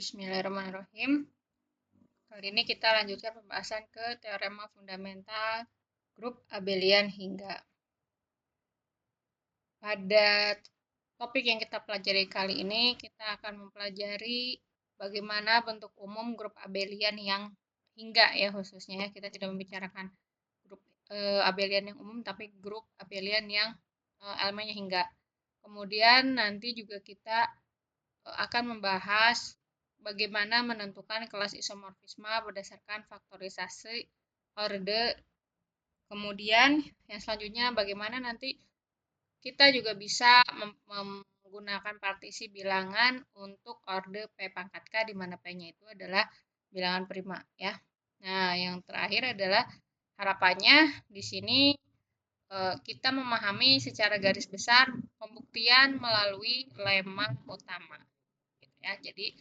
Bismillahirrahmanirrahim. Kali ini kita lanjutkan pembahasan ke teorema fundamental grup abelian hingga. Pada topik yang kita pelajari kali ini, kita akan mempelajari bagaimana bentuk umum grup abelian yang hingga ya khususnya ya. Kita tidak membicarakan grup abelian yang umum, tapi grup abelian yang elemennya hingga. Kemudian nanti juga kita akan membahas bagaimana menentukan kelas isomorfisme berdasarkan faktorisasi orde. Kemudian yang selanjutnya bagaimana nanti kita juga bisa menggunakan partisi bilangan untuk orde P pangkat K, di mana P-nya itu adalah bilangan prima ya. Nah, yang terakhir adalah harapannya di sini kita memahami secara garis besar pembuktian melalui lema utama. Ya, jadi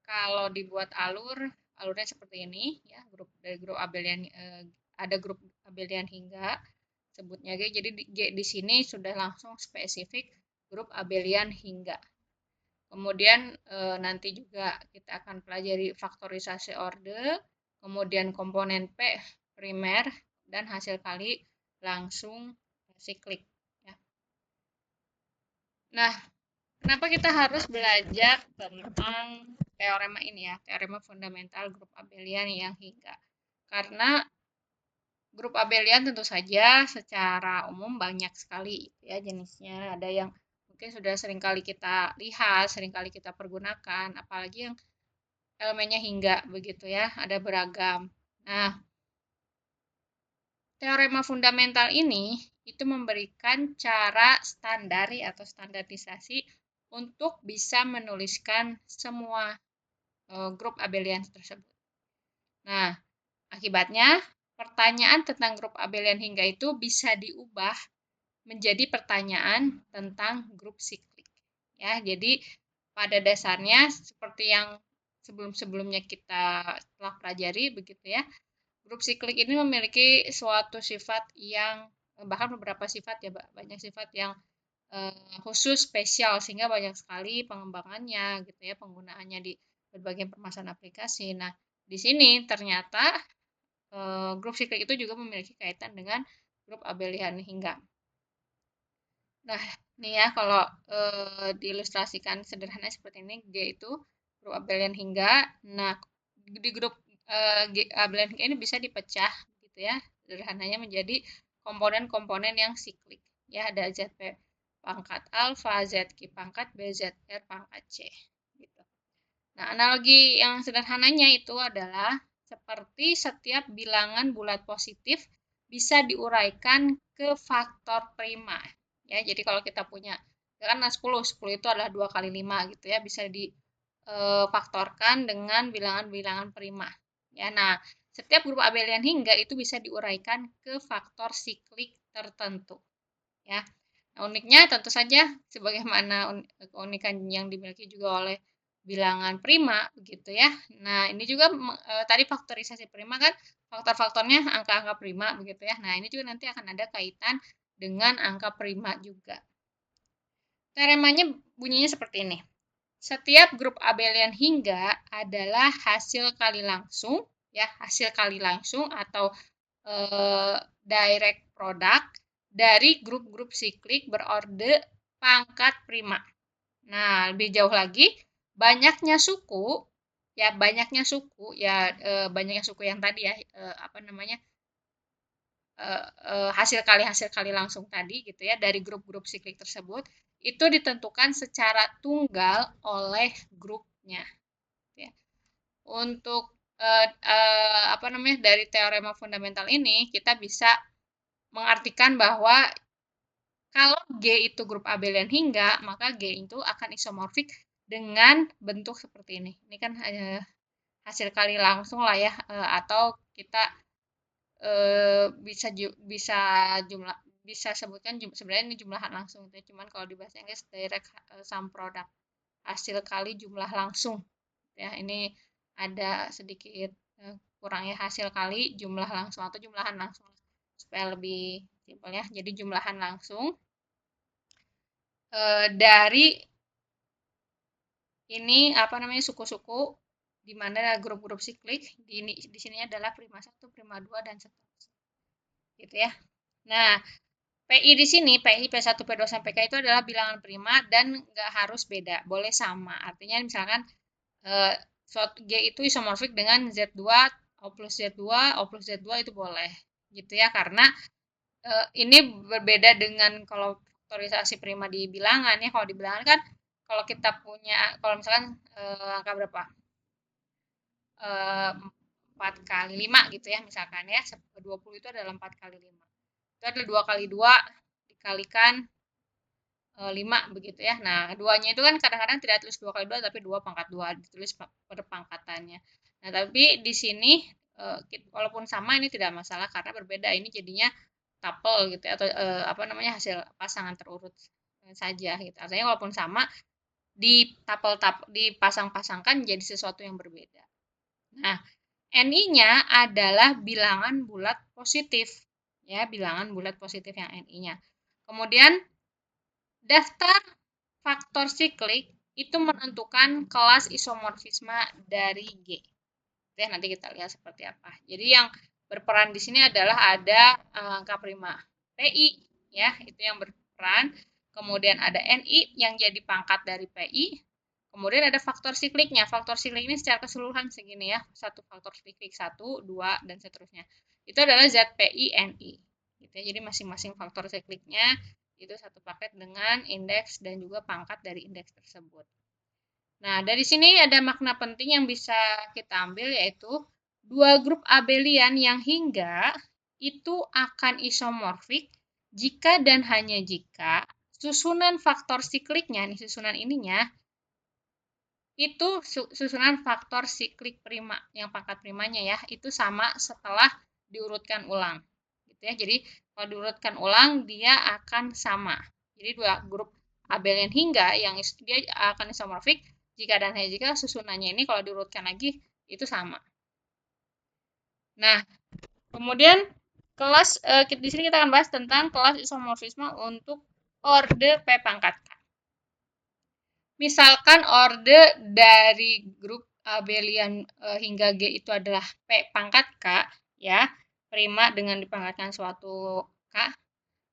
kalau dibuat alurnya seperti ini ya, dari grup abelian ada grup abelian hingga sebutnya G. Jadi G di sini sudah langsung spesifik grup abelian hingga. Kemudian nanti juga kita akan pelajari faktorisasi orde, kemudian komponen P primer dan hasil kali langsung siklik ya. Nah, kenapa kita harus belajar tentang teorema ini ya, teorema fundamental grup abelian yang hingga? Karena grup abelian tentu saja secara umum banyak sekali ya jenisnya. Ada yang mungkin sudah sering kali kita lihat, sering kali kita pergunakan, apalagi yang elemennya hingga begitu ya, ada beragam. Nah, teorema fundamental ini itu memberikan cara standari atau standarisasi untuk bisa menuliskan semua grup abelian tersebut. Nah, akibatnya pertanyaan tentang grup abelian hingga itu bisa diubah menjadi pertanyaan tentang grup siklik. Ya, jadi pada dasarnya seperti yang sebelum-sebelumnya kita telah pelajari begitu ya. Grup siklik ini memiliki suatu sifat yang bahkan beberapa sifat ya, banyak sifat yang khusus spesial sehingga banyak sekali pengembangannya gitu ya, penggunaannya di berbagai permasalahan aplikasi. Nah, di sini ternyata grup siklik itu juga memiliki kaitan dengan grup abelian hingga. Nah, ini ya kalau diilustrasikan sederhana seperti ini, G itu grup abelian hingga. Nah, di grup G abelian hingga ini bisa dipecah gitu ya, sederhananya menjadi komponen-komponen yang siklik. Ya, ada ZP pangkat alfa, ZQ pangkat B, ZR pangkat C. Gitu. Nah, analogi yang sederhananya itu adalah seperti setiap bilangan bulat positif bisa diuraikan ke faktor prima. Ya, jadi kalau kita punya kan 10 itu adalah 2 kali 5 gitu ya, bisa difaktorkan dengan bilangan-bilangan prima. Ya, nah, setiap grup abelian hingga itu bisa diuraikan ke faktor siklik tertentu. Ya. Nah, uniknya tentu saja sebagaimana keunikan yang dimiliki juga oleh bilangan prima begitu ya. Nah, ini juga tadi faktorisasi prima kan faktor-faktornya angka-angka prima begitu ya. Nah, ini juga nanti akan ada kaitan dengan angka prima juga. Teoremanya bunyinya seperti ini. Setiap grup abelian hingga adalah hasil kali langsung ya, hasil kali langsung atau direct product dari grup-grup siklik berorde pangkat prima. Nah, lebih jauh lagi, banyaknya suku banyaknya suku yang tadi ya, hasil kali langsung tadi gitu ya dari grup-grup siklik tersebut itu ditentukan secara tunggal oleh grupnya. Ya. Untuk dari teorema fundamental ini kita bisa mengartikan bahwa kalau G itu grup abelian hingga, maka G itu akan isomorfik dengan bentuk seperti ini. Ini kan hasil kali langsung lah ya, atau kita bisa sebutkan sebenarnya ini jumlahan langsung. Cuman kalau di bahasa Inggris direct sum product, hasil kali jumlah langsung. Ya, ini ada sedikit kurangnya hasil kali jumlah langsung atau jumlahan langsung supaya lebih simpel ya. Jadi jumlahan langsung dari ini apa namanya suku-suku di mana grup-grup siklik di sini adalah prima 1, prima 2 dan seterusnya. Gitu ya. Nah, PI di sini, PI P1, P2 sampai K itu adalah bilangan prima dan nggak harus beda, boleh sama. Artinya misalkan suatu G itu isomorfik dengan Z2, O plus Z2, O plus Z2 itu boleh. Gitu ya, karena ini berbeda dengan kalau faktorisasi prima di bilangan ya. Kalau di bilangan kan kalau kita punya, kalau misalkan angka berapa? 4 kali 5 gitu ya misalkan ya. 20 itu adalah 4 kali 5. Itu adalah 2 kali 2 dikalikan 5 begitu ya. Nah, duanya itu kan kadang-kadang tidak tulis 2 kali 2 tapi 2 pangkat 2 ditulis per pangkatannya. Nah, tapi di sini walaupun sama ini tidak masalah karena berbeda. Ini jadinya tuple gitu ya, atau apa namanya hasil pasangan terurut saja gitu. Artinya walaupun sama dipasang-pasangkan jadi sesuatu yang berbeda. Nah, NI-nya adalah bilangan bulat positif ya, bilangan bulat positif yang NI-nya. Kemudian daftar faktor siklik itu menentukan kelas isomorfisme dari G. Oke, nanti kita lihat seperti apa. Jadi yang berperan di sini adalah ada angka prima PI ya, itu yang berperan. Kemudian ada NI yang jadi pangkat dari PI. Kemudian ada faktor sikliknya. Faktor siklik ini secara keseluruhan segini ya. Satu faktor siklik 1, 2 dan seterusnya. Itu adalah ZPI NI. Gitu ya. Jadi masing-masing faktor sikliknya itu satu paket dengan indeks dan juga pangkat dari indeks tersebut. Nah, dari sini ada makna penting yang bisa kita ambil yaitu dua grup abelian yang hingga itu akan isomorfik jika dan hanya jika susunan faktor sikliknya, nih susunan ininya, itu susunan faktor siklik prima, yang pangkat primanya ya, itu sama setelah diurutkan ulang. Gitu ya. Jadi, kalau diurutkan ulang, dia akan sama. Jadi, dua grup abelian hingga yang dia akan isomorfik jika dan hanya jika susunannya ini kalau diurutkan lagi, itu sama. Nah, kemudian kelas, di sini kita akan bahas tentang kelas isomorfisme untuk orde P pangkat K. Misalkan orde dari grup abelian hingga G itu adalah P pangkat K, ya, prima dengan dipangkatkan suatu K,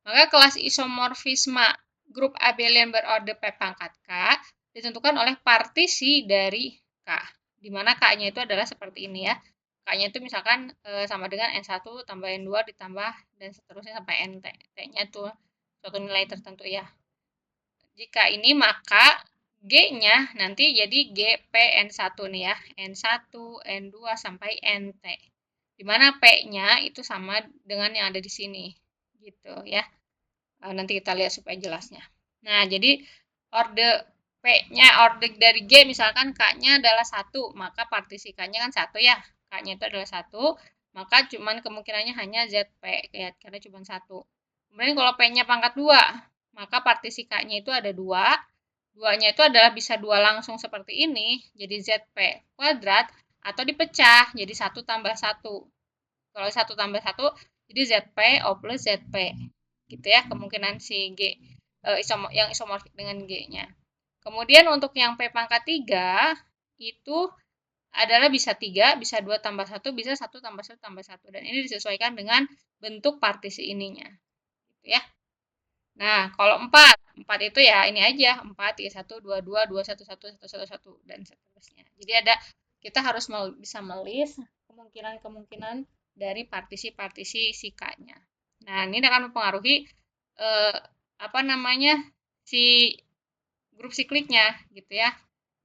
maka kelas isomorfisme grup abelian berorde P pangkat K ditentukan oleh partisi dari K, di mana K-nya itu adalah seperti ini ya. K-nya itu misalkan sama dengan N1 tambah N2 ditambah dan seterusnya sampai NT. T-nya itu suatu nilai tertentu ya. Jika ini maka G-nya nanti jadi GPN1 nih ya. N1, N2 sampai NT. Di mana P-nya itu sama dengan yang ada di sini. Gitu ya. Nanti kita lihat supaya jelasnya. Nah, jadi orde P-nya, orde dari G misalkan K-nya adalah 1, maka partisi K-nya kan 1 ya. K-nya itu adalah 1, maka cuman kemungkinannya hanya ZP ya, karena cuma 1. Kemudian kalau P-nya pangkat 2, maka partisi K-nya itu ada 2. 2-nya itu adalah bisa 2 langsung seperti ini, jadi ZP kuadrat, atau dipecah jadi 1 tambah 1. Kalau 1 tambah 1, jadi ZP O plus ZP. Gitu ya, kemungkinan si G yang isomorfik dengan G-nya. Kemudian untuk yang P pangkat 3, itu adalah bisa 3, bisa 2 tambah 1, bisa 1 tambah 1 tambah 1. Dan ini disesuaikan dengan bentuk partisi ininya. Gitu ya. Nah, kalau 4 itu ya ini aja, 4, 3, 1, 2, 2, 2, 1, 1, 1, 1, 1, dan seterusnya. Jadi kita harus bisa melist kemungkinan-kemungkinan dari partisi-partisi si K-nya. Nah, ini akan mempengaruhi apa namanya si grup sikliknya gitu ya.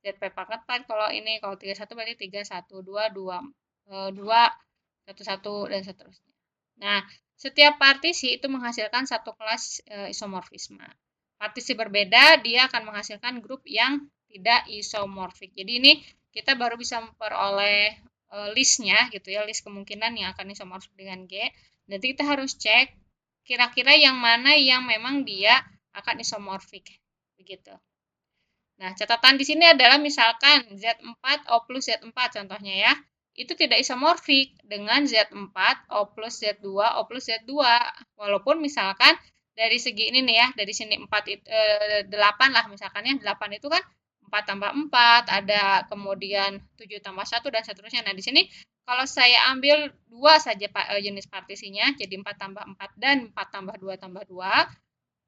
ZP pangkat 4 kalau ini, kalau 31 berarti 3, 1, 2, 2, 2, 1, 1, dan seterusnya. Nah, setiap partisi itu menghasilkan satu kelas isomorfisme. Partisi berbeda, dia akan menghasilkan grup yang tidak isomorfik. Jadi ini kita baru bisa memperoleh listnya gitu ya, list kemungkinan yang akan isomorfik dengan G. Nanti kita harus cek kira-kira yang mana yang memang dia akan isomorfik. Begitu. Nah, catatan di sini adalah misalkan Z4 O plus Z4 contohnya ya. Itu tidak isomorfik dengan Z4 O plus Z2 O plus Z2. Walaupun misalkan dari segi ini nih ya, dari sini 8 lah misalkan ya, 8 itu kan 4 tambah 4, ada kemudian 7 tambah 1 dan seterusnya. Nah, di sini kalau saya ambil 2 saja jenis partisinya, jadi 4 tambah 4 dan 4 tambah 2 tambah 2,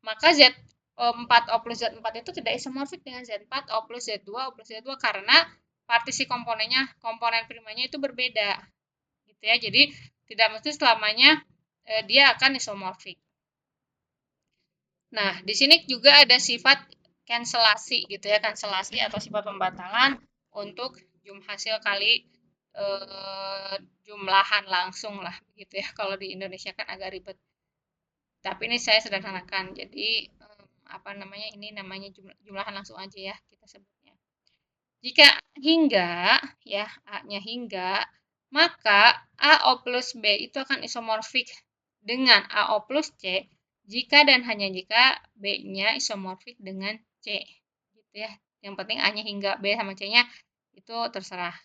maka Z4O plus Z4 itu tidak isomorfik dengan Z4O plus Z2O plus Z2 karena partisi komponen primanya itu berbeda. Gitu ya. Jadi tidak mesti selamanya dia akan isomorfik. Nah, di sini juga ada sifat kanselasi gitu ya, kanselasi atau sifat pembatalan untuk hasil kali jumlahan langsung lah gitu ya. Kalau di Indonesia kan agak ribet. Tapi ini saya sederhanakan. Jadi apa namanya? Ini namanya jumlahan langsung aja ya kita sebutnya. Jika hingga ya A-nya hingga, maka AO plus B itu akan isomorfik dengan AO plus C jika dan hanya jika B-nya isomorfik dengan C. Gitu ya. Yang penting A-nya hingga B sama C-nya itu terserah.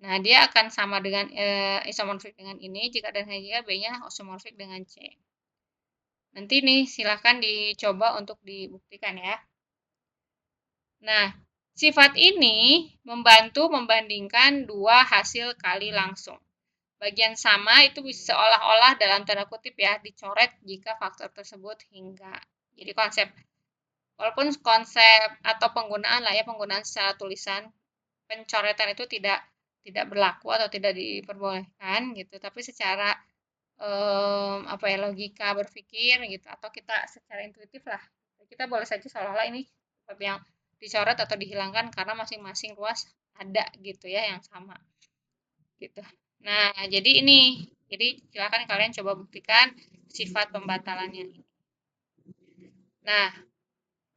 Nah, dia akan sama dengan isomorfik dengan ini jika dan hanya jika B-nya isomorfik dengan C. Nanti nih silahkan dicoba untuk dibuktikan ya. Nah, sifat ini membantu membandingkan dua hasil kali langsung. Bagian sama itu bisa seolah-olah dalam tanda kutip ya dicoret jika faktor tersebut hingga. Jadi walaupun konsep atau penggunaan lah ya penggunaan secara tulisan pencoretan itu tidak berlaku atau tidak diperbolehkan gitu, tapi secara apa ya logika berpikir gitu atau kita secara intuitif lah kita boleh saja seolah-olah ini seperti yang dicoret atau dihilangkan karena masing-masing ruas ada gitu ya yang sama gitu. Nah, jadi silakan kalian coba buktikan sifat pembatalannya. Nah,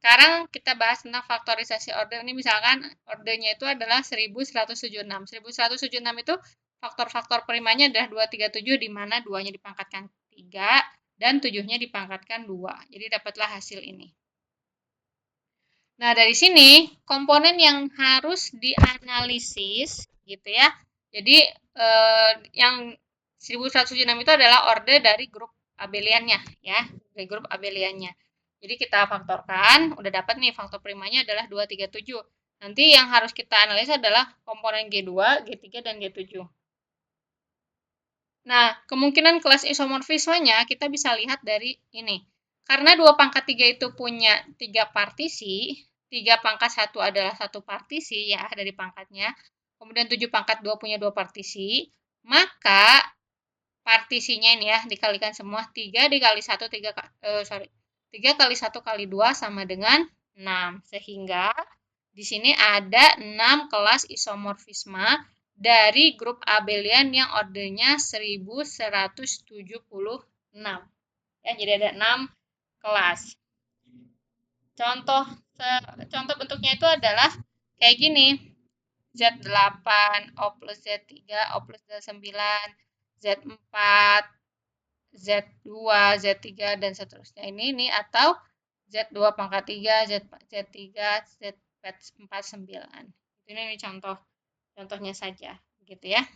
sekarang kita bahas tentang faktorisasi order. Ini misalkan ordernya itu adalah 1176. 1176 itu faktor-faktor primanya adalah 237 di mana 2-nya dipangkatkan 3 dan 7-nya dipangkatkan 2. Jadi dapatlah hasil ini. Nah, dari sini komponen yang harus dianalisis gitu ya. Jadi yang 1176 itu adalah order dari grup abeliannya ya, dari grup abeliannya. Jadi kita faktorkan, udah dapat nih faktor primanya adalah 237. Nanti yang harus kita analisa adalah komponen G2, G3 dan G7. Nah, kemungkinan kelas isomorfismenya kita bisa lihat dari ini. Karena 2 pangkat 3 itu punya 3 partisi, 3 pangkat 1 adalah 1 partisi ya dari pangkatnya, kemudian 7 pangkat 2 punya 2 partisi, maka partisinya ini ya dikalikan semua 3 dikali 1 3 kali 1 kali 2 sama dengan 6. Sehingga di sini ada 6 kelas isomorfisme dari grup abelian yang ordernya 1176. Ya, jadi ada 6 kelas. Contoh bentuknya itu adalah kayak gini. Z8, O plus Z3, O plus Z9, Z4, Z2, Z3, dan seterusnya. Ini atau Z2 pangkat 3, Z3, Z49. Ini contohnya saja, gitu ya.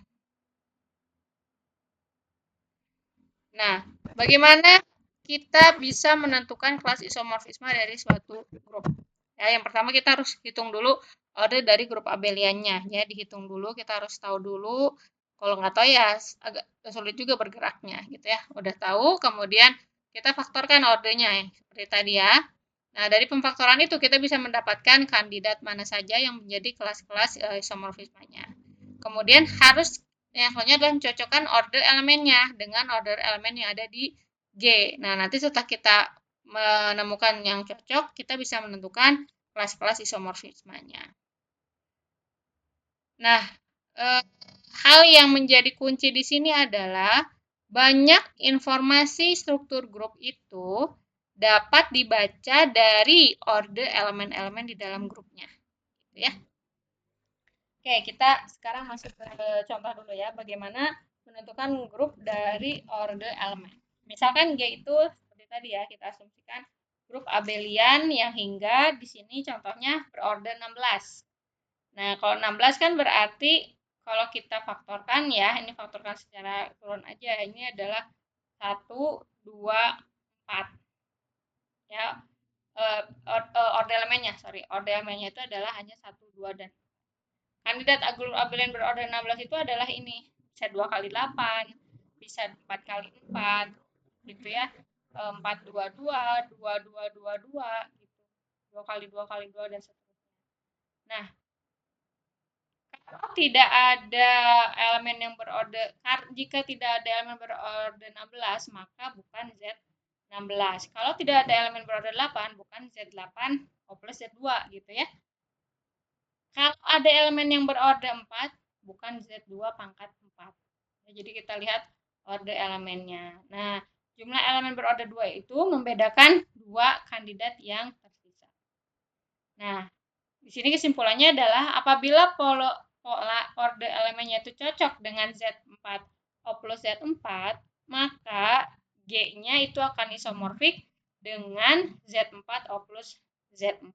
Nah, bagaimana kita bisa menentukan kelas isomorfisme dari suatu grup? Ya, yang pertama kita harus hitung dulu order dari grup abeliannya. Ya, dihitung dulu, kita harus tahu dulu. Kalau nggak tahu ya agak sulit juga bergeraknya, gitu ya. Udah tahu, kemudian kita faktorkan ordernya, ya, seperti tadi ya. Nah, dari pemfaktoran itu kita bisa mendapatkan kandidat mana saja yang menjadi kelas-kelas isomorfismenya. Kemudian harus yang selanjutnya adalah mencocokkan order elemennya dengan order elemen yang ada di G. Nah, nanti setelah kita menemukan yang cocok, kita bisa menentukan kelas-kelas isomorfismenya. Nah, hal yang menjadi kunci di sini adalah banyak informasi struktur grup itu dapat dibaca dari order elemen-elemen di dalam grupnya. Gitu ya. Oke, kita sekarang masuk ke contoh dulu ya, bagaimana menentukan grup dari order elemen. Misalkan G itu seperti tadi ya, kita asumsikan grup abelian yang hingga di sini contohnya berorder 16. Nah, kalau 16 kan berarti kalau kita faktorkan ya, ini faktorkan secara turun aja, ini adalah 1, 2, 4. Ya, order elemennya, order elemennya itu adalah hanya 1, 2, dan kandidat grup abelian berorder 16 itu adalah ini, bisa 2 kali 8, bisa 4 kali 4, gitu ya, 4, 2, 2, 2, 2, 2, 2, gitu, 2 kali 2 kali 2, dan seterusnya. Nah, kalau tidak ada elemen yang berorder, jika tidak ada elemen berorder 16, maka bukan Z16. Kalau tidak ada elemen berorder 8, bukan Z8 O plus Z2, gitu ya. Kalau ada elemen yang berorder 4, bukan Z2 pangkat 4. Nah, jadi kita lihat order elemennya. Nah, jumlah elemen berorder 2 itu membedakan dua kandidat yang tersisa. Nah, di sini kesimpulannya adalah apabila pola order elemennya itu cocok dengan Z4 O plus Z4, maka G-nya itu akan isomorfik dengan Z4 O plus Z4.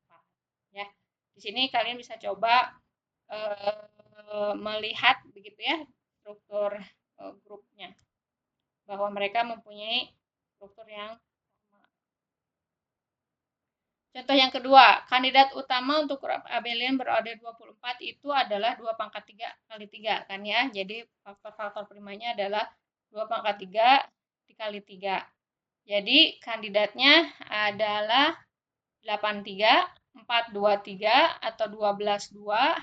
Ya. Di sini kalian bisa coba melihat begitu ya struktur grupnya, bahwa mereka mempunyai struktur yang sama. Contoh yang kedua, kandidat utama untuk grup abelian berorder 24 itu adalah 2 pangkat 3 kali 3 kan ya. Jadi faktor-faktor primanya adalah 2 pangkat 3 dikali 3. Jadi kandidatnya adalah 83, 423 atau 122,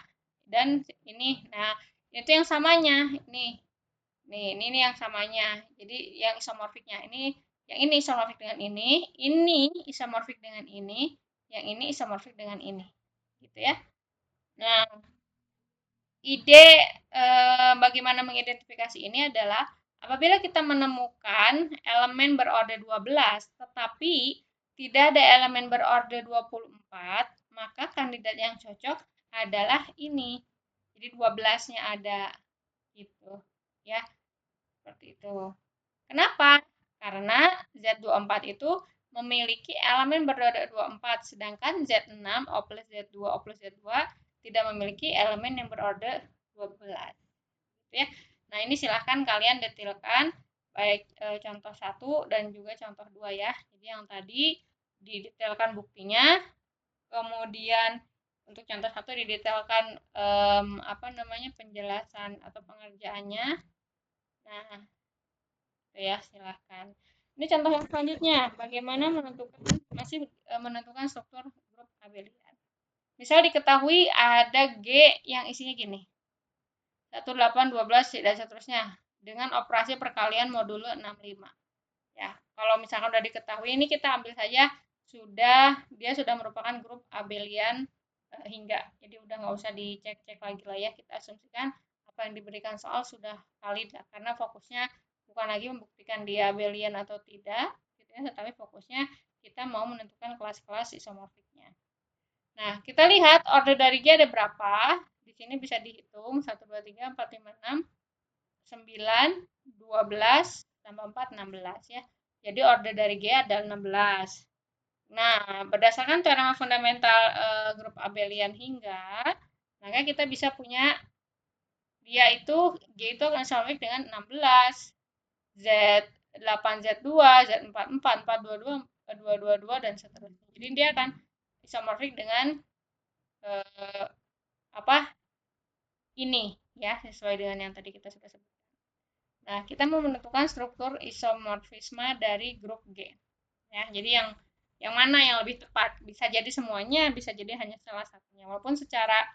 dan ini. Nah, itu yang samanya. Ini yang samanya. Jadi yang isomorfiknya ini, yang ini isomorfik dengan ini isomorfik dengan ini, yang ini isomorfik dengan ini. Gitu ya. Nah, ide bagaimana mengidentifikasi ini adalah apabila kita menemukan elemen berorder 12 tetapi tidak ada elemen berorder 24, maka kandidat yang cocok adalah ini. Jadi 12-nya ada gitu ya. Seperti itu. Kenapa? Karena Z24 itu memiliki elemen berorder 24, sedangkan Z6 O plus Z2 O plus Z2 tidak memiliki elemen yang berorder 12. Gitu ya. Nah, ini silahkan kalian detailkan baik contoh 1 dan juga contoh 2 ya. Jadi yang tadi didetailkan buktinya, kemudian untuk contoh 1 didetailkan penjelasan atau pengerjaannya. Nah, itu ya, silahkan. Ini contoh yang selanjutnya, bagaimana menentukan struktur grup abelian. Misal diketahui ada G yang isinya gini, 1, 8, 12, dan seterusnya, dengan operasi perkalian modulo 65. Ya, kalau misalkan sudah diketahui, ini kita ambil saja dia sudah merupakan grup abelian hingga. Jadi udah nggak usah dicek-cek lagi lah ya, kita asumsikan apa yang diberikan soal sudah valid, karena fokusnya bukan lagi membuktikan dia abelian atau tidak, gitu ya, tetapi fokusnya kita mau menentukan kelas-kelas isomorfiknya. Nah, kita lihat order dari G ada berapa. Di sini bisa dihitung 1, 2, 3, 4, 5, 6, 9, 12, tambah 4, 16 ya. Jadi order dari G ada 16. Nah, berdasarkan teorema fundamental grup abelian hingga, maka kita bisa punya dia itu G itu akan isomorfik dengan 16, Z8 Z2, Z4 4, 4 22, 222 dan seterusnya. Jadi dia akan isomorfik dengan ini ya, sesuai dengan yang tadi kita sudah sebutkan. Nah, kita mau menentukan struktur isomorfisme dari grup G. Ya, jadi yang mana yang lebih tepat? Bisa jadi semuanya, bisa jadi hanya salah satunya. Walaupun secara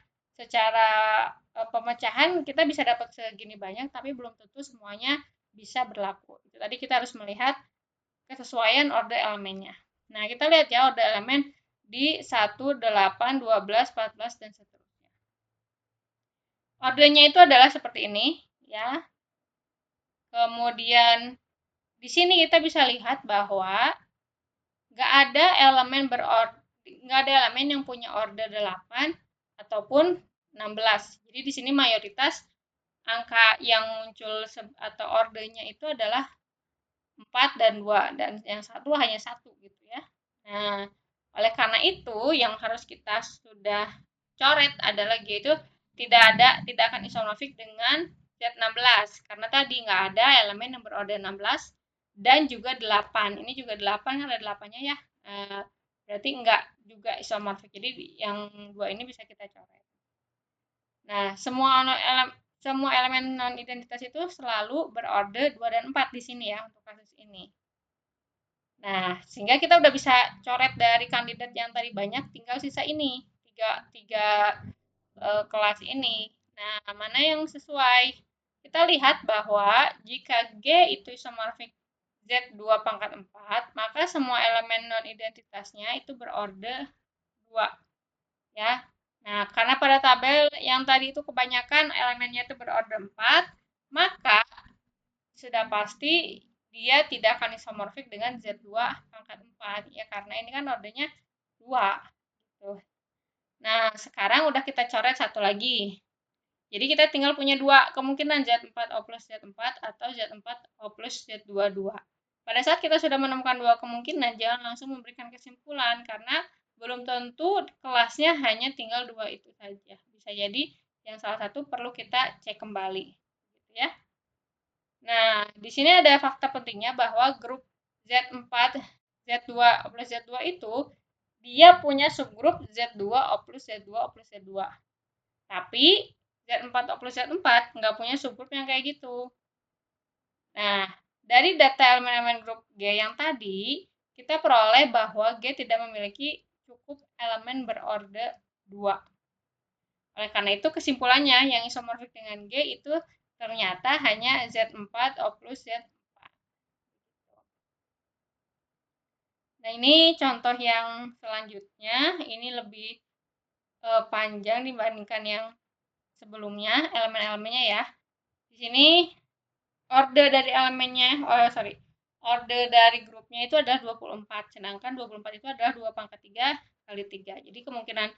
pemecahan kita bisa dapat segini banyak, tapi belum tentu semuanya bisa berlaku. Tadi kita harus melihat kesesuaian order elemennya. Nah, kita lihat ya order elemen di 1, 8, 12, 14, dan seterusnya. Ordernya itu adalah seperti ini, ya. Kemudian di sini kita bisa lihat bahwa nggak ada elemen yang punya order 8 ataupun 16. Jadi di sini mayoritas angka yang muncul atau ordernya itu adalah 4 dan 2, dan yang satu hanya 1 gitu ya. Nah, oleh karena itu yang harus kita sudah coret adalah G itu tidak akan isomorfik dengan Z16 karena tadi nggak ada elemen yang berorder 16 dan juga 8. Ini juga 8 kan ada 8-nya ya. berarti enggak juga isomorfik. Jadi yang dua ini bisa kita coret. Nah, semua elemen non-identitas itu selalu berorder 2 dan 4 di sini ya untuk kasus ini. Nah, sehingga kita udah bisa coret dari kandidat yang tadi banyak, tinggal sisa ini, tiga kelas ini. Nah, mana yang sesuai? Kita lihat bahwa jika G itu isomorfik Z2 pangkat 4, maka semua elemen non-identitasnya itu berorder 2. Ya. Nah, karena pada tabel yang tadi itu kebanyakan elemennya itu berorder 4, maka sudah pasti dia tidak akan isomorfik dengan Z2 pangkat 4 ya, karena ini kan ordernya 2 gitu. Nah, sekarang udah kita coret satu lagi. Jadi kita tinggal punya dua kemungkinan, Z4O plus Z4 atau Z4O plus Z22. Pada saat kita sudah menemukan dua kemungkinan, jangan langsung memberikan kesimpulan karena belum tentu kelasnya hanya tinggal dua itu saja. Bisa jadi yang salah satu perlu kita cek kembali, gitu ya. Nah, di sini ada fakta pentingnya bahwa grup Z4, Z2, O plus Z2 itu dia punya subgrup Z2O plus Z2, O plus Z2. Tapi Z4O plus Z4 nggak punya subgrup yang kayak gitu. Nah, dari data elemen-elemen grup G yang tadi, kita peroleh bahwa G tidak memiliki cukup elemen berorder 2. Oleh karena itu, kesimpulannya yang isomorfik dengan G itu ternyata hanya Z4O plus Z4. Nah, ini contoh yang selanjutnya. Ini lebih panjang dibandingkan yang sebelumnya, elemen-elemennya ya. Di sini order dari elemennya, order dari grupnya itu adalah 24, sedangkan 24 itu adalah 2 pangkat 3 kali 3. Jadi kemungkinan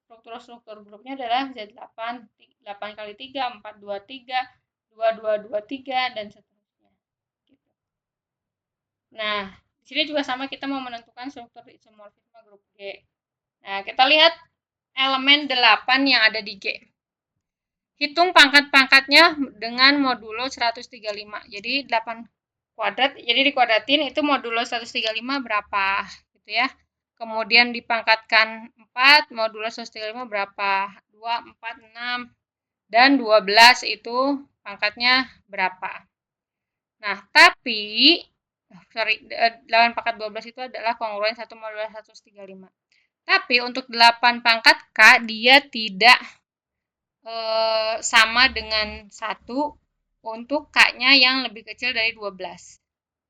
struktur grupnya adalah Z8, 8 kali 3, 4, 2, 3, 2, 2, 2, 3, dan seterusnya. Gitu. Nah, di sini juga sama, kita mau menentukan struktur isomorfisme grup G. Nah, kita lihat elemen 8 yang ada di G. Hitung pangkat-pangkatnya dengan modulo 135. Jadi 8 kuadrat, jadi dikuadratin itu modulo 135 berapa gitu ya. Kemudian dipangkatkan 4, modulo 135 berapa? 2, 4, 6, dan 12 itu pangkatnya berapa. Nah, tapi 8 pangkat 12 itu adalah kongruen 1 modulo 135. Tapi untuk 8 pangkat K dia tidak sama dengan 1 untuk K-nya yang lebih kecil dari 12.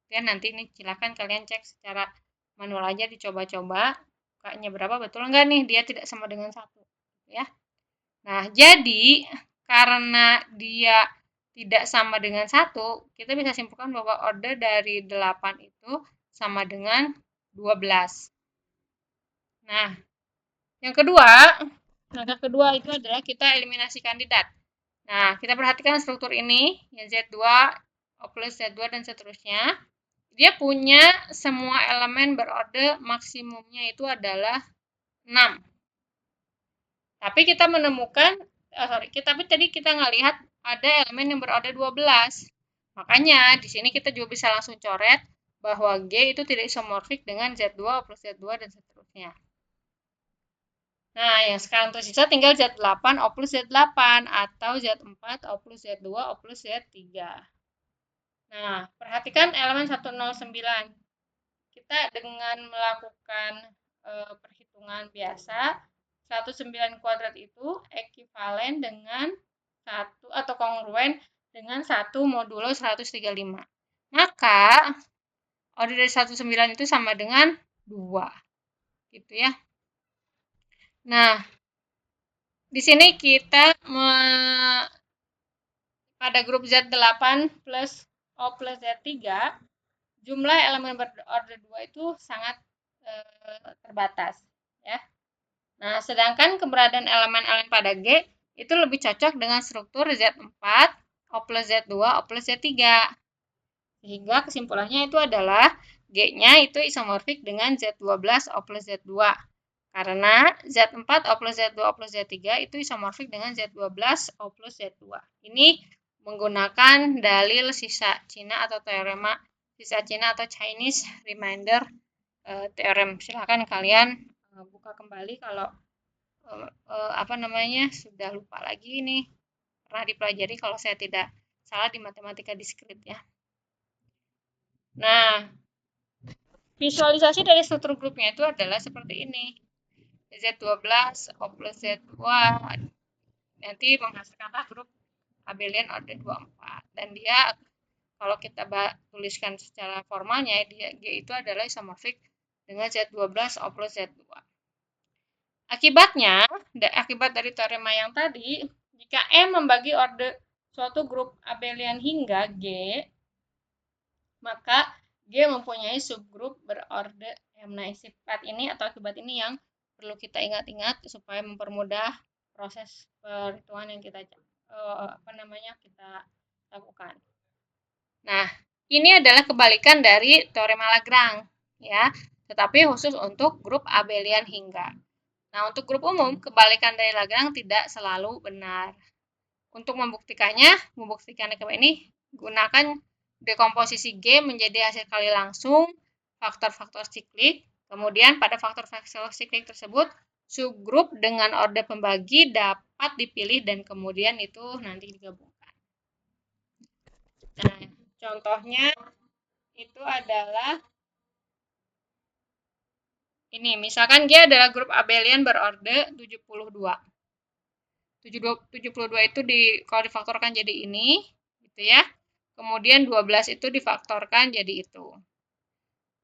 Ya, nanti ini silakan kalian cek secara manual aja, dicoba-coba K-nya berapa, betul enggak nih dia tidak sama dengan 1. Ya. Nah, jadi karena dia tidak sama dengan 1, kita bisa simpulkan bahwa order dari 8 itu sama dengan 12. Nah, yang kedua, langkah kedua itu adalah kita eliminasi kandidat. Nah, kita perhatikan struktur ini, ya Z2, O plus Z2, dan seterusnya. Dia punya semua elemen berorder maksimumnya itu adalah 6. Tapi kita menemukan, tapi tadi kita nggak lihat ada elemen yang berorder 12. Makanya, di sini kita juga bisa langsung coret bahwa G itu tidak isomorfik dengan Z2, O plus Z2, dan seterusnya. Nah, yang sekarang tersisa tinggal Z8, O plus Z8, atau Z4, O plus Z2, O plus Z3. Nah, perhatikan elemen 109. Kita dengan melakukan perhitungan biasa, 109 kuadrat itu ekivalen dengan 1 atau kongruen dengan 1 modulo 135. Maka, order dari 109 itu sama dengan 2. Gitu ya. Nah, di sini kita pada grup Z8 plus O plus Z3, jumlah elemen berorder 2 itu sangat terbatas. Ya. Nah, sedangkan keberadaan elemen-elemen pada G itu lebih cocok dengan struktur Z4, O plus Z2, O plus Z3. Sehingga kesimpulannya itu adalah G-nya itu isomorfik dengan Z12, O plus Z2. Karena Z4, O plus Z2, O plus Z3 itu isomorfik dengan Z12, O plus Z2. Ini menggunakan dalil sisa Cina atau teorema sisa Cina atau Chinese remainder teorem. Silahkan kalian buka kembali kalau sudah lupa lagi nih, pernah dipelajari kalau saya tidak salah di matematika diskrit ya. Nah, visualisasi dari struktur grupnya itu adalah seperti ini. Z12 O plus Z2 nanti menghasilkanlah grup abelian order 24. Dan dia kalau kita tuliskan secara formalnya, dia G itu adalah isomorfik dengan Z12 O plus Z2. Akibat dari teorema yang tadi, jika M membagi order suatu grup abelian hingga G, maka G mempunyai subgrup berorder M. Nah, sifat ini atau akibat ini yang perlu kita ingat-ingat supaya mempermudah proses perhitungan yang kita lakukan. Nah, ini adalah kebalikan dari teorema Lagrange ya, tetapi khusus untuk grup abelian hingga. Nah, untuk grup umum, kebalikan dari Lagrange tidak selalu benar. Untuk membuktikan ini, gunakan dekomposisi G menjadi hasil kali langsung faktor-faktor siklik. Kemudian pada faktor-faktor siklik tersebut, subgrup dengan order pembagi dapat dipilih dan kemudian itu nanti digabungkan. Nah, contohnya itu adalah ini, misalkan G adalah grup abelian berorder 72. 72 itu kalau difaktorkan jadi ini, gitu ya. Kemudian 12 itu difaktorkan jadi itu.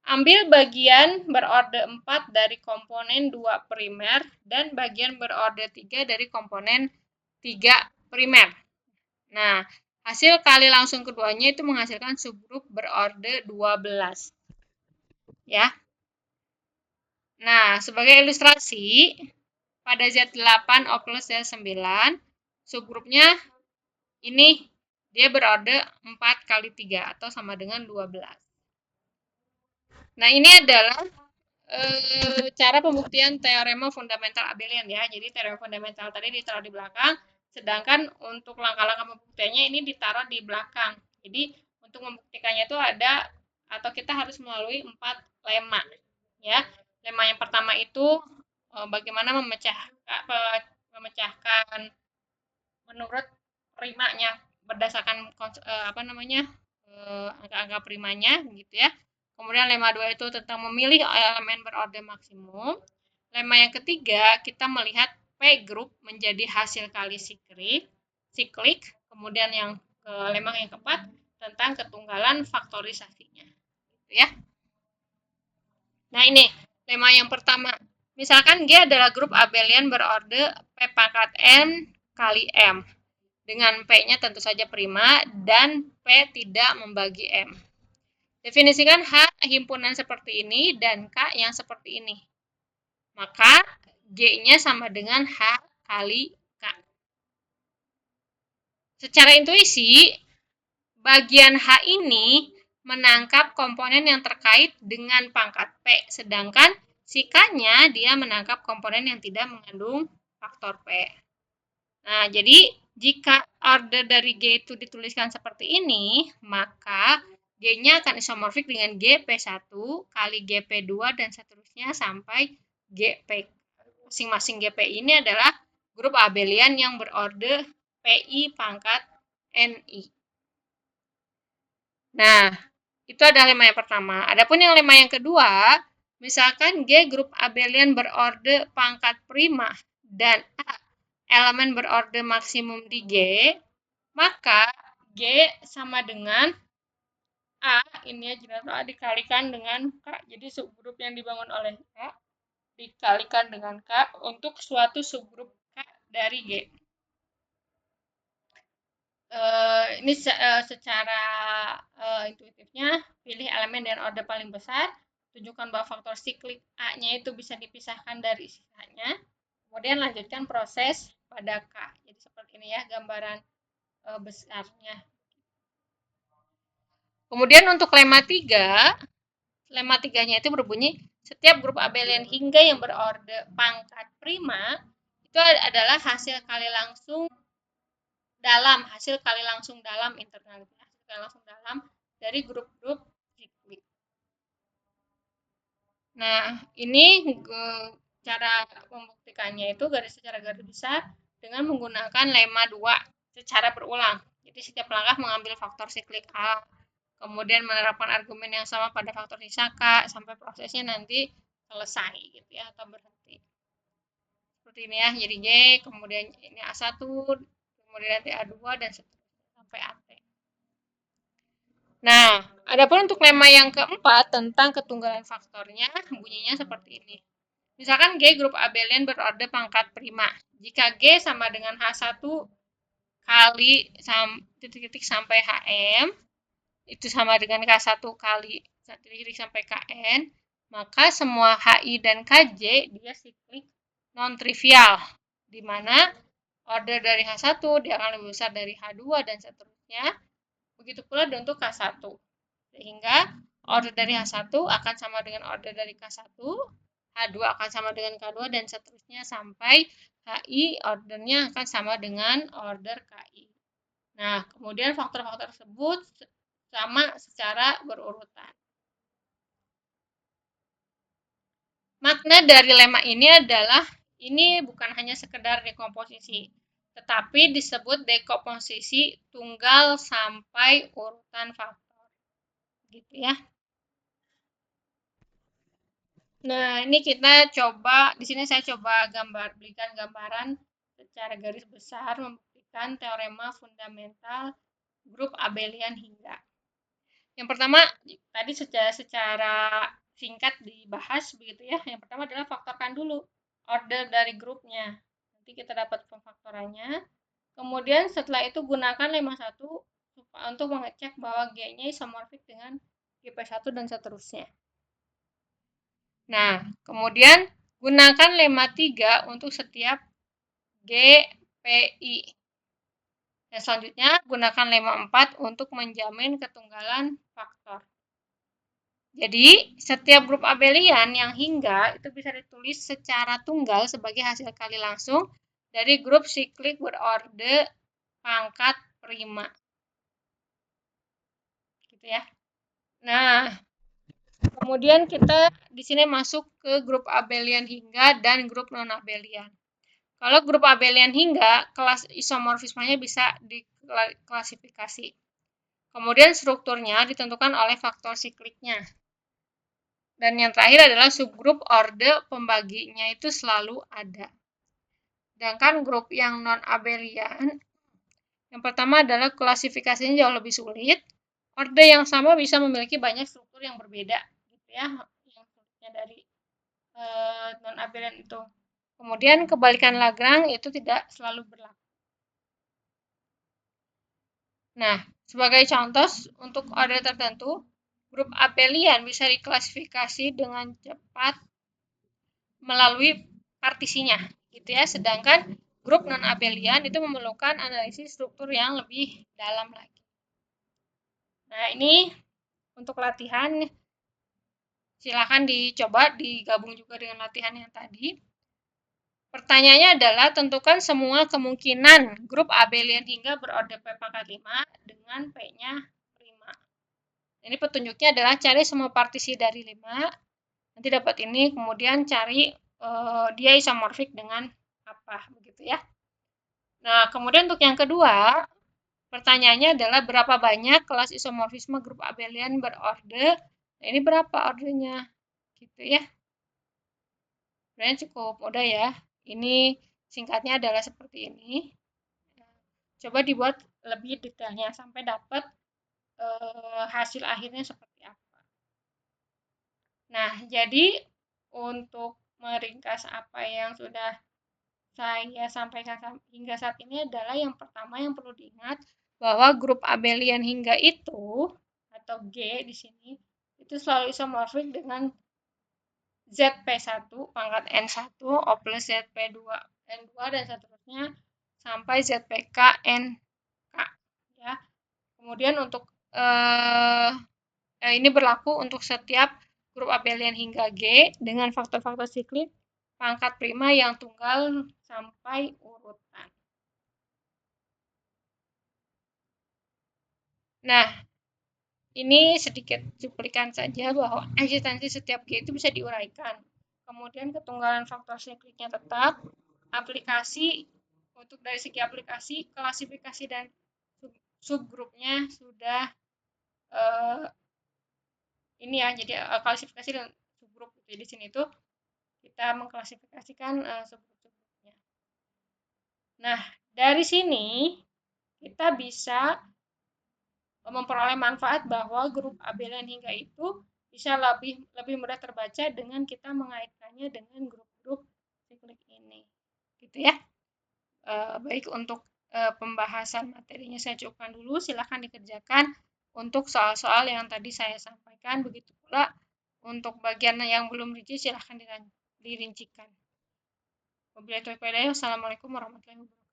Ambil bagian berorder 4 dari komponen 2 primer dan bagian berorder 3 dari komponen 3 primer. Nah, hasil kali langsung keduanya itu menghasilkan subgrup berorder 12. Ya. Nah, sebagai ilustrasi, pada Z8 O plus Z9, subgrupnya ini dia berorder 4 kali 3 atau sama dengan 12. Nah, ini adalah cara pembuktian teorema fundamental abelian ya. Jadi teorema fundamental tadi ditaruh di belakang, sedangkan untuk langkah-langkah pembuktiannya ini ditaruh di belakang. Jadi untuk membuktikannya itu ada atau kita harus melalui 4 lema ya. Lema yang pertama itu bagaimana memecahkan menurut primanya berdasarkan angka-angka primanya gitu ya. Kemudian lema 2 itu tentang memilih elemen berorder maksimum. Lema yang ketiga kita melihat P group menjadi hasil kali siklik. Kemudian lema yang keempat tentang ketunggalan faktorisasinya. Gitu ya. Nah, ini lema yang pertama. Misalkan G adalah grup abelian berorder P pangkat N kali M. Dengan P-nya tentu saja prima dan P tidak membagi M. Definisikan H himpunan seperti ini dan K yang seperti ini. Maka G-nya sama dengan H kali K. Secara intuisi, bagian H ini menangkap komponen yang terkait dengan pangkat P, sedangkan si K-nya dia menangkap komponen yang tidak mengandung faktor P. Nah, jadi jika order dari G itu dituliskan seperti ini, maka G-nya akan isomorfik dengan GP1 kali GP2 dan seterusnya sampai GP. Masing-masing GP ini adalah grup abelian yang berorder PI pangkat NI. Nah, itu adalah lema yang pertama. Adapun yang lema yang kedua, misalkan G grup abelian berorder pangkat prima dan A elemen berorder maksimum di G, maka G sama dengan A, ini ya generator A dikalikan dengan K. Jadi subgrup yang dibangun oleh K dikalikan dengan K untuk suatu subgrup K dari G. Ini secara intuitifnya, pilih elemen dan order paling besar, tunjukkan bahwa faktor siklik A-nya itu bisa dipisahkan dari sisanya, kemudian lanjutkan proses pada K. Jadi seperti ini ya gambaran besarnya. Kemudian untuk lema 3-nya itu berbunyi, setiap grup abelian hingga yang berorder pangkat prima itu adalah hasil kali langsung internalitas dari grup-grup siklik. Nah, ini cara membuktikannya itu secara garis besar dengan menggunakan lemma 2 secara berulang. Jadi setiap langkah mengambil faktor siklik A, kemudian menerapkan argumen yang sama pada faktor sisa K sampai prosesnya nanti selesai gitu ya atau berhenti. Seperti ini ya. Jadi G, kemudian ini A1, kemudian nanti A2 dan seterusnya sampai AT. Nah, adapun untuk lemma yang keempat tentang ketunggalan faktornya bunyinya seperti ini. Misalkan G grup abelian berorder pangkat prima. Jika G sama dengan H1 kali titik-titik sampai HM, itu sama dengan K1 kali titik-titik sampai KN, maka semua HI dan KJ dia siklik non-trivial, di mana order dari H1 dia akan lebih besar dari H2 dan seterusnya. Begitu pula untuk K1. Sehingga order dari H1 akan sama dengan order dari K1, H2 akan sama dengan K2, dan seterusnya sampai HI ordernya akan sama dengan order KI. Nah, kemudian faktor-faktor tersebut sama secara berurutan. Makna dari lemma ini adalah ini bukan hanya sekedar dekomposisi, tetapi disebut dekomposisi tunggal sampai urutan faktor. Gitu ya. Nah, ini kita coba, di sini saya coba berikan gambaran secara garis besar membuktikan teorema fundamental grup abelian hingga. Yang pertama, tadi secara singkat dibahas begitu ya. Yang pertama adalah faktorkan dulu order dari grupnya. Nanti kita dapat pemfaktorannya. Kemudian setelah itu gunakan lemma 1 untuk mengecek bahwa G-nya isomorfik dengan GP1 dan seterusnya. Nah, kemudian gunakan lemma 3 untuk setiap GPI. Dan selanjutnya gunakan lemma 4 untuk menjamin ketunggalan faktor. Jadi, setiap grup abelian yang hingga itu bisa ditulis secara tunggal sebagai hasil kali langsung dari grup siklik berorde pangkat prima. Gitu ya. Nah, kemudian kita di sini masuk ke grup abelian hingga dan grup non-abelian. Kalau grup abelian hingga, kelas isomorfismenya bisa diklasifikasi. Kemudian strukturnya ditentukan oleh faktor sikliknya. Dan yang terakhir adalah subgrup orde pembaginya itu selalu ada. Sedangkan grup yang non-abelian, yang pertama adalah klasifikasinya jauh lebih sulit. Orde yang sama bisa memiliki banyak struktur yang berbeda, gitu ya, yang strukturnya dari non-abelian itu. Kemudian kebalikan Lagrange itu tidak selalu berlaku. Nah, sebagai contoh untuk orde tertentu, grup abelian bisa diklasifikasi dengan cepat melalui partisinya, gitu ya. Sedangkan grup non-abelian itu memerlukan analisis struktur yang lebih dalam lagi. Nah, ini untuk latihan silakan dicoba digabung juga dengan latihan yang tadi. Pertanyaannya adalah tentukan semua kemungkinan grup abelian hingga berorde P pangkat 5 dengan P-nya prima. Ini petunjuknya adalah cari semua partisi dari 5, nanti dapat ini, kemudian cari dia isomorfik dengan apa, begitu ya. Nah, kemudian untuk yang kedua, pertanyaannya adalah berapa banyak kelas isomorfisme grup abelian berorde. Nah, ini berapa ordenya, gitu ya. Sebenarnya cukup mudah ya. Ini singkatnya adalah seperti ini. Coba dibuat lebih detailnya sampai dapat hasil akhirnya seperti apa. Nah, jadi untuk meringkas apa yang sudah saya sampaikan hingga saat ini adalah yang pertama yang perlu diingat bahwa grup abelian hingga itu atau G di sini itu selalu isomorfik dengan ZP1 pangkat N1 O plus ZP2 N2 dan seterusnya sampai ZPK NK ya. Kemudian untuk ini berlaku untuk setiap grup abelian hingga G dengan faktor-faktor siklik pangkat prima yang tunggal sampai urutan. Nah, Ini sedikit cuplikan saja bahwa eksistensi setiap G itu bisa diuraikan. Kemudian ketunggalan faktor sikliknya tetap, aplikasi untuk dari segi aplikasi, klasifikasi dan subgrupnya sudah ini ya, jadi klasifikasi dan subgrup. Jadi di sini tuh kita mengklasifikasikan subgrup-subgrupnya. Nah, dari sini kita bisa memperoleh manfaat bahwa grup abelian hingga itu bisa lebih mudah terbaca dengan kita mengaitkannya dengan grup-grup siklik ini, gitu ya. Baik, untuk pembahasan materinya saya cukupkan dulu, silahkan dikerjakan untuk soal-soal yang tadi saya sampaikan. Begitu pula untuk bagian yang belum rinci silahkan dirincikan. Wabillahi taufiq wal hidayah. Wassalamualaikum warahmatullahi wabarakatuh.